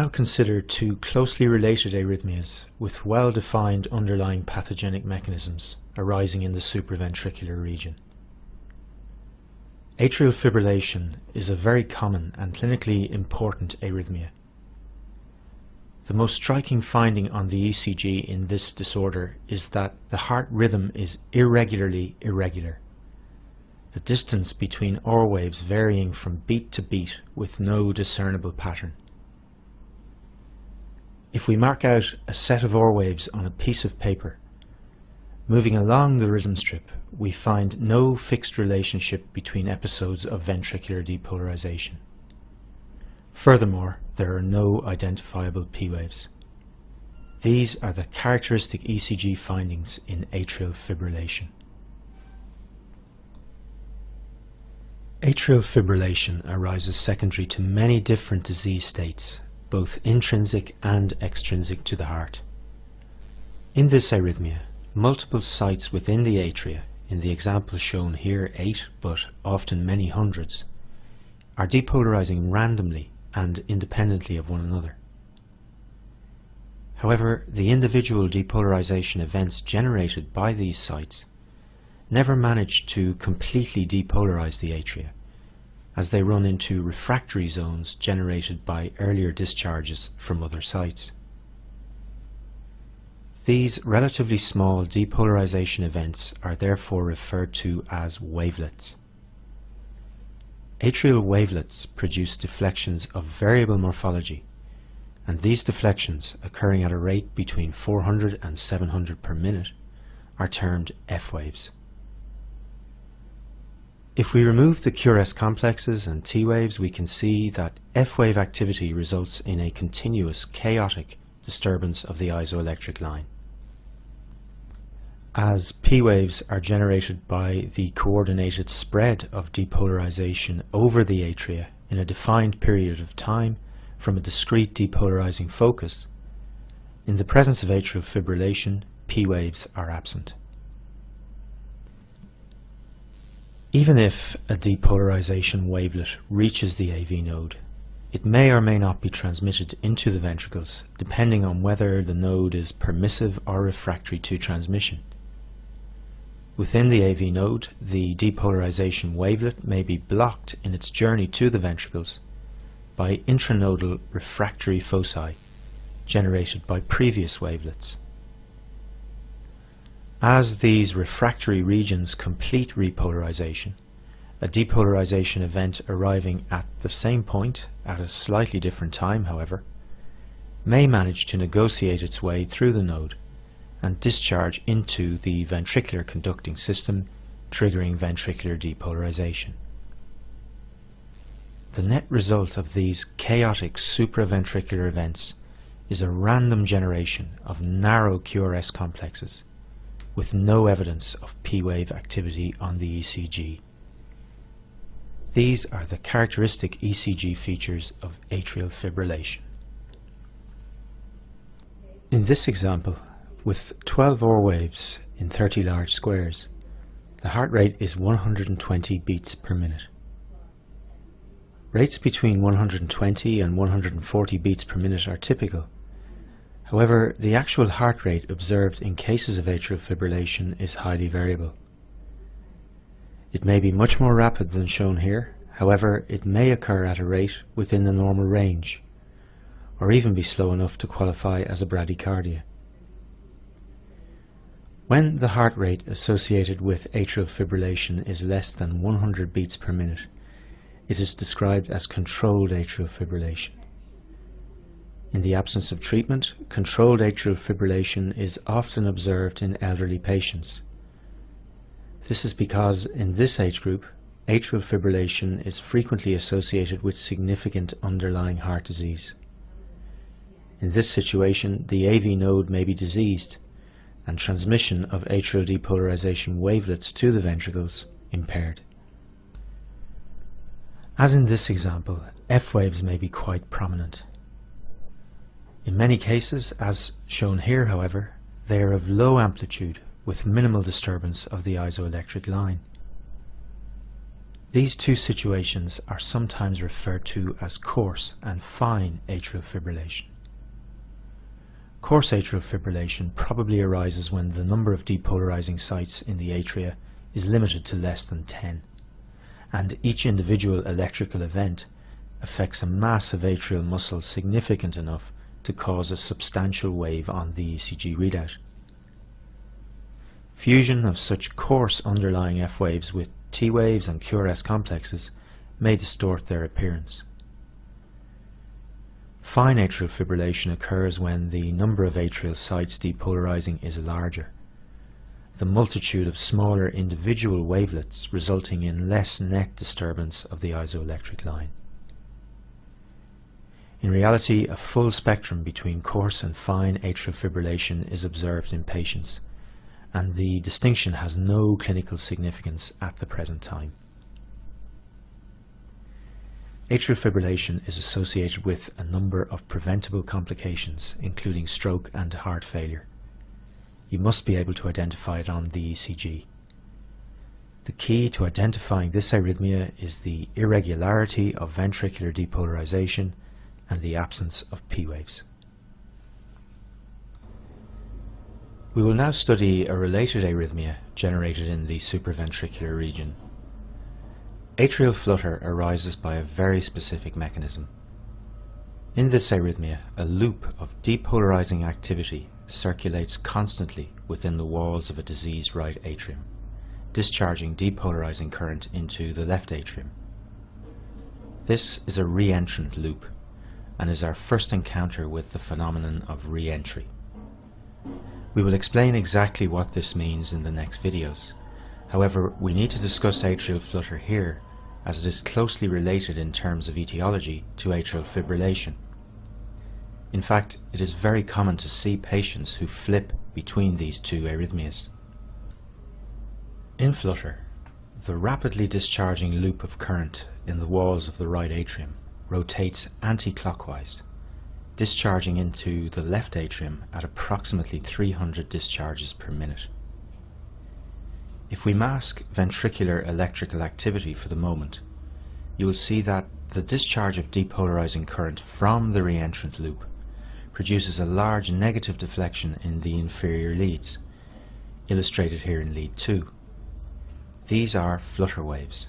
now consider two closely related arrhythmias with well-defined underlying pathogenic mechanisms arising in the supraventricular region. Atrial fibrillation is a very common and clinically important arrhythmia. The most striking finding on the ECG in this disorder is that the heart rhythm is irregularly irregular, the distance between aura waves varying from beat to beat with no discernible pattern. If we mark out a set of aura waves on a piece of paper, moving along the rhythm strip, we find no fixed relationship between episodes of ventricular depolarization. Furthermore, there are no identifiable P waves. These are the characteristic ECG findings in atrial fibrillation. Atrial fibrillation arises secondary to many different disease states, both intrinsic and extrinsic to the heart. In this arrhythmia, multiple sites within the atria, in the example shown here 8 but often many hundreds, are depolarizing randomly and independently of one another. However, the individual depolarization events generated by these sites never manage to completely depolarize the atria, as they run into refractory zones generated by earlier discharges from other sites. These relatively small depolarization events are therefore referred to as wavelets. Atrial wavelets produce deflections of variable morphology, and these deflections, occurring at a rate between 400 and 700 per minute, are termed F waves. If we remove the QRS complexes and T waves, we can see that F wave activity results in a continuous chaotic disturbance of the isoelectric line. As P waves are generated by the coordinated spread of depolarization over the atria in a defined period of time from a discrete depolarizing focus, in the presence of atrial fibrillation, P waves are absent. Even if a depolarization wavelet reaches the AV node, it may or may not be transmitted into the ventricles, depending on whether the node is permissive or refractory to transmission. Within the AV node, the depolarization wavelet may be blocked in its journey to the ventricles by intranodal refractory foci generated by previous wavelets. As these refractory regions complete repolarization, a depolarization event arriving at the same point, at a slightly different time however, may manage to negotiate its way through the node and discharge into the ventricular conducting system, triggering ventricular depolarization. The net result of these chaotic supraventricular events is a random generation of narrow QRS complexes, with no evidence of P-wave activity on the ECG. These are the characteristic ECG features of atrial fibrillation. In this example, with 12 aura waves in 30 large squares, the heart rate is 120 beats per minute. Rates between 120 and 140 beats per minute are typical. However, the actual heart rate observed in cases of atrial fibrillation is highly variable. It may be much more rapid than shown here, however it may occur at a rate within the normal range, or even be slow enough to qualify as a bradycardia. When the heart rate associated with atrial fibrillation is less than 100 beats per minute, it is described as controlled atrial fibrillation. In the absence of treatment, controlled atrial fibrillation is often observed in elderly patients. This is because in this age group, atrial fibrillation is frequently associated with significant underlying heart disease. In this situation, the AV node may be diseased, and transmission of atrial depolarization wavelets to the ventricles impaired. As in this example, F waves may be quite prominent. In many cases, as shown here however, they are of low amplitude with minimal disturbance of the isoelectric line. These two situations are sometimes referred to as coarse and fine atrial fibrillation. Coarse atrial fibrillation probably arises when the number of depolarizing sites in the atria is limited to less than 10, and each individual electrical event affects a mass of atrial muscle significant enough to cause a substantial wave on the ECG readout. Fusion of such coarse underlying F waves with T waves and QRS complexes may distort their appearance. Fine atrial fibrillation occurs when the number of atrial sites depolarizing is larger, the multitude of smaller individual wavelets resulting in less net disturbance of the isoelectric line. In reality, a full spectrum between coarse and fine atrial fibrillation is observed in patients, and the distinction has no clinical significance at the present time. Atrial fibrillation is associated with a number of preventable complications, including stroke and heart failure. You must be able to identify it on the ECG. The key to identifying this arrhythmia is the irregularity of ventricular depolarization and the absence of P waves. We will now study a related arrhythmia generated in the supraventricular region. Atrial flutter arises by a very specific mechanism. In this arrhythmia, a loop of depolarizing activity circulates constantly within the walls of a diseased right atrium, discharging depolarizing current into the left atrium. This is a re-entrant loop and is our first encounter with the phenomenon of re-entry. We will explain exactly what this means in the next videos. However, we need to discuss atrial flutter here as it is closely related in terms of etiology to atrial fibrillation. In fact, it is very common to see patients who flip between these two arrhythmias. In flutter, the rapidly discharging loop of current in the walls of the right atrium rotates anti-clockwise, discharging into the left atrium at approximately 300 discharges per minute. If we mask ventricular electrical activity for the moment, you will see that the discharge of depolarizing current from the re-entrant loop produces a large negative deflection in the inferior leads, illustrated here in lead 2. These are flutter waves.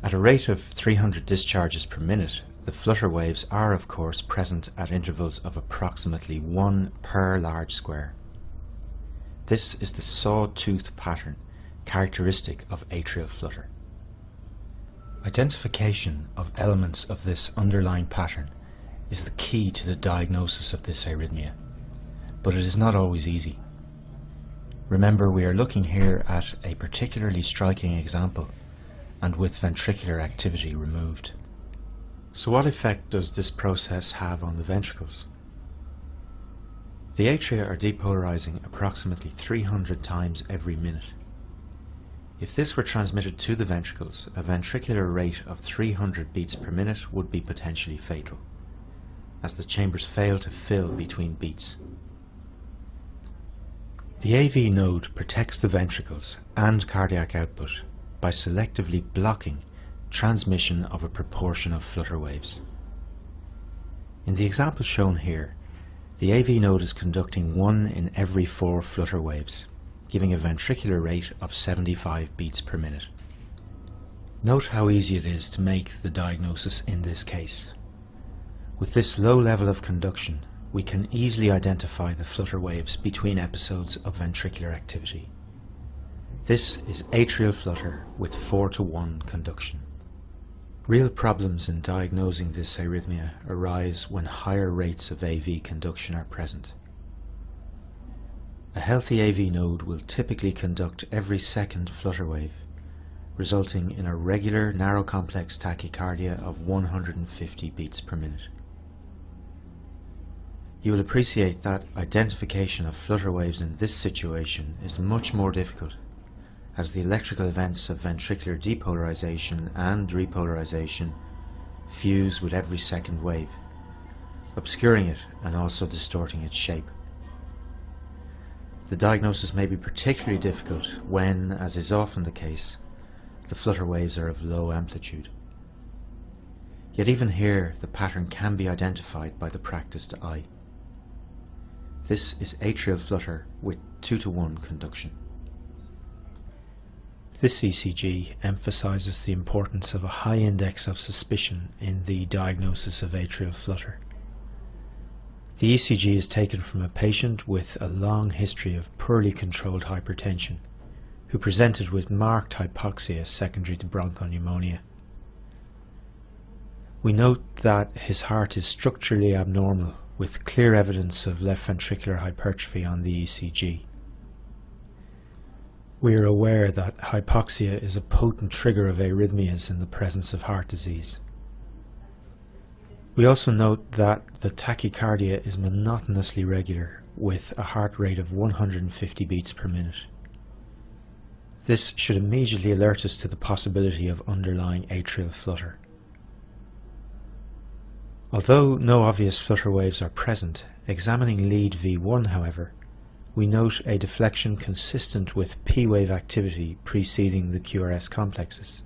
At a rate of 300 discharges per minute, the flutter waves are of course present at intervals of approximately 1 per large square. This is the sawtooth pattern characteristic of atrial flutter. Identification of elements of this underlying pattern is the key to the diagnosis of this arrhythmia, but it is not always easy. Remember, we are looking here at a particularly striking example and with ventricular activity removed. So what effect does this process have on the ventricles? The atria are depolarizing approximately 300 times every minute. If this were transmitted to the ventricles, a ventricular rate of 300 beats per minute would be potentially fatal, as the chambers fail to fill between beats. The AV node protects the ventricles and cardiac output by selectively blocking transmission of a proportion of flutter waves. In the example shown here, the AV node is conducting 1 in every 4 flutter waves, giving a ventricular rate of 75 beats per minute. Note how easy it is to make the diagnosis in this case. With this low level of conduction, we can easily identify the flutter waves between episodes of ventricular activity. This is atrial flutter with 4:1 conduction. Real problems in diagnosing this arrhythmia arise when higher rates of AV conduction are present. A healthy AV node will typically conduct every second flutter wave, resulting in a regular narrow complex tachycardia of 150 beats per minute. You will appreciate that identification of flutter waves in this situation is much more difficult, as the electrical events of ventricular depolarization and repolarization fuse with every second wave, obscuring it and also distorting its shape. The diagnosis may be particularly difficult when, as is often the case, the flutter waves are of low amplitude. Yet even here the pattern can be identified by the practiced eye. This is atrial flutter with 2:1 conduction. This ECG emphasizes the importance of a high index of suspicion in the diagnosis of atrial flutter. The ECG is taken from a patient with a long history of poorly controlled hypertension, who presented with marked hypoxia secondary to bronchopneumonia. We note that his heart is structurally abnormal, with clear evidence of left ventricular hypertrophy on the ECG. We are aware that hypoxia is a potent trigger of arrhythmias in the presence of heart disease. We also note that the tachycardia is monotonously regular, with a heart rate of 150 beats per minute. This should immediately alert us to the possibility of underlying atrial flutter. Although no obvious flutter waves are present, examining lead V1, however, we note a deflection consistent with P-wave activity preceding the QRS complexes.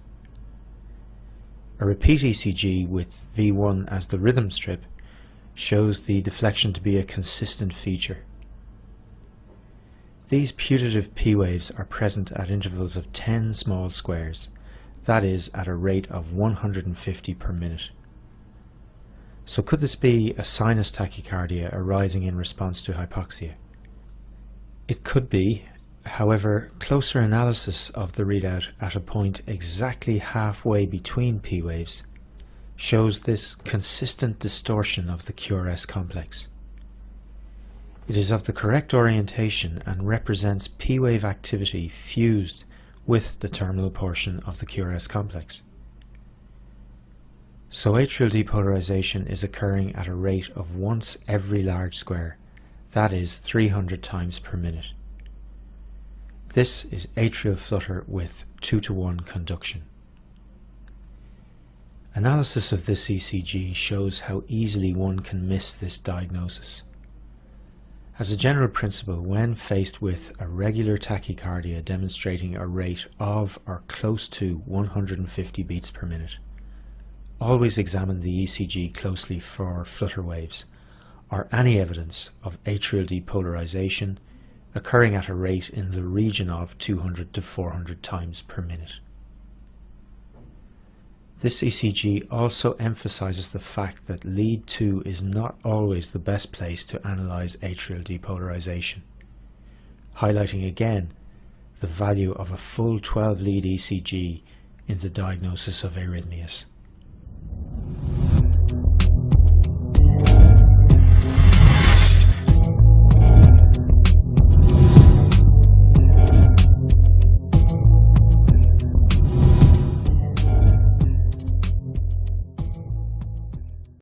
A repeat ECG with V1 as the rhythm strip shows the deflection to be a consistent feature. These putative P-waves are present at intervals of 10 small squares, that is, at a rate of 150 per minute. So could this be a sinus tachycardia arising in response to hypoxia? It could be. However, closer analysis of the readout at a point exactly halfway between P waves shows this consistent distortion of the QRS complex. It is of the correct orientation and represents P wave activity fused with the terminal portion of the QRS complex. So atrial depolarization is occurring at a rate of once every large square, that is 300 times per minute. This is atrial flutter with 2:1 conduction. Analysis of this ECG shows how easily one can miss this diagnosis. As a general principle, when faced with a regular tachycardia demonstrating a rate of or close to 150 beats per minute, always examine the ECG closely for flutter waves or any evidence of atrial depolarization occurring at a rate in the region of 200 to 400 times per minute. This ECG also emphasizes the fact that lead 2 is not always the best place to analyze atrial depolarization, highlighting again the value of a full 12 lead ECG in the diagnosis of arrhythmias.